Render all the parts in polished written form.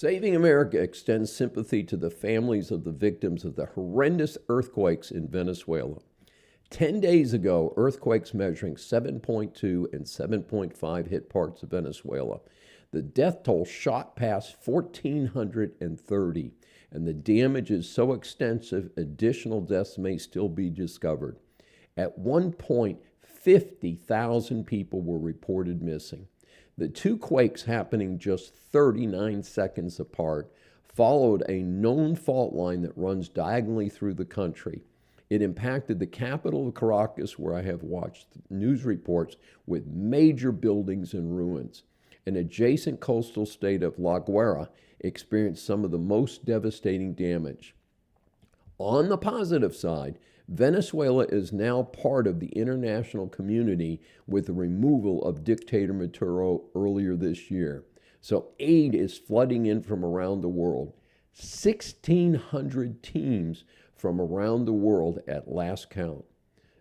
Saving America extends sympathy to the families of the victims of the horrendous earthquakes in Venezuela. 10 days ago, earthquakes measuring 7.2 and 7.5 hit parts of Venezuela. The death toll shot past 1,430, and the damage is so extensive, additional deaths may still be discovered. At one point, 50,000 people were reported missing. The two quakes happening just 39 seconds apart followed a known fault line that runs diagonally through the country. It impacted the capital of Caracas, where I have watched news reports with major buildings in ruins. An adjacent coastal state of La Guaira experienced some of the most devastating damage. On the positive side, Venezuela is now part of the international community with the removal of dictator Maduro earlier this year. So aid is flooding in from around the world. 1,600 teams from around the world at last count.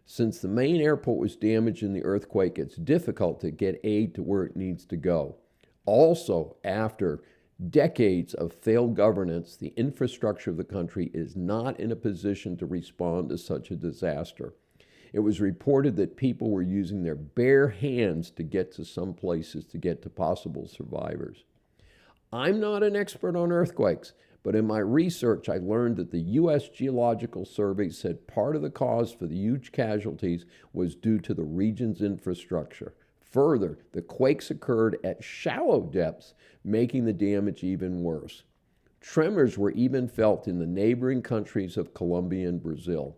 Since the main airport was damaged in the earthquake, it's difficult to get aid to where it needs to go. Also, after decades of failed governance, the infrastructure of the country is not in a position to respond to such a disaster. It was reported that people were using their bare hands to get to some places to get to possible survivors. I'm not an expert on earthquakes, but in my research I learned that the U.S. Geological Survey said part of the cause for the huge casualties was due to the region's infrastructure. Further, the quakes occurred at shallow depths, making the damage even worse. Tremors were even felt in the neighboring countries of Colombia and Brazil.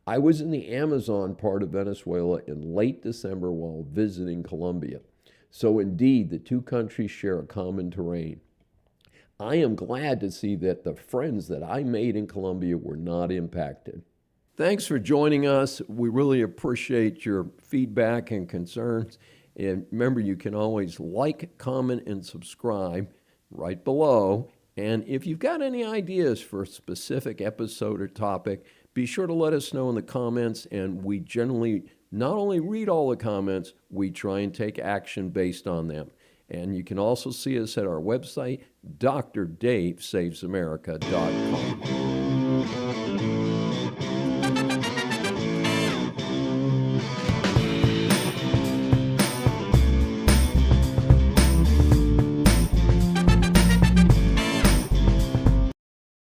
I was in the Amazon part of Venezuela in late December while visiting Colombia. So indeed, the two countries share a common terrain. I am glad to see that the friends that I made in Colombia were not impacted. Thanks for joining us. We really appreciate your feedback and concerns. And remember, you can always like, comment, and subscribe right below. And if you've got any ideas for a specific episode or topic, be sure to let us know in the comments. And we generally not only read all the comments, we try and take action based on them. And you can also see us at our website, drdavesavesamerica.com.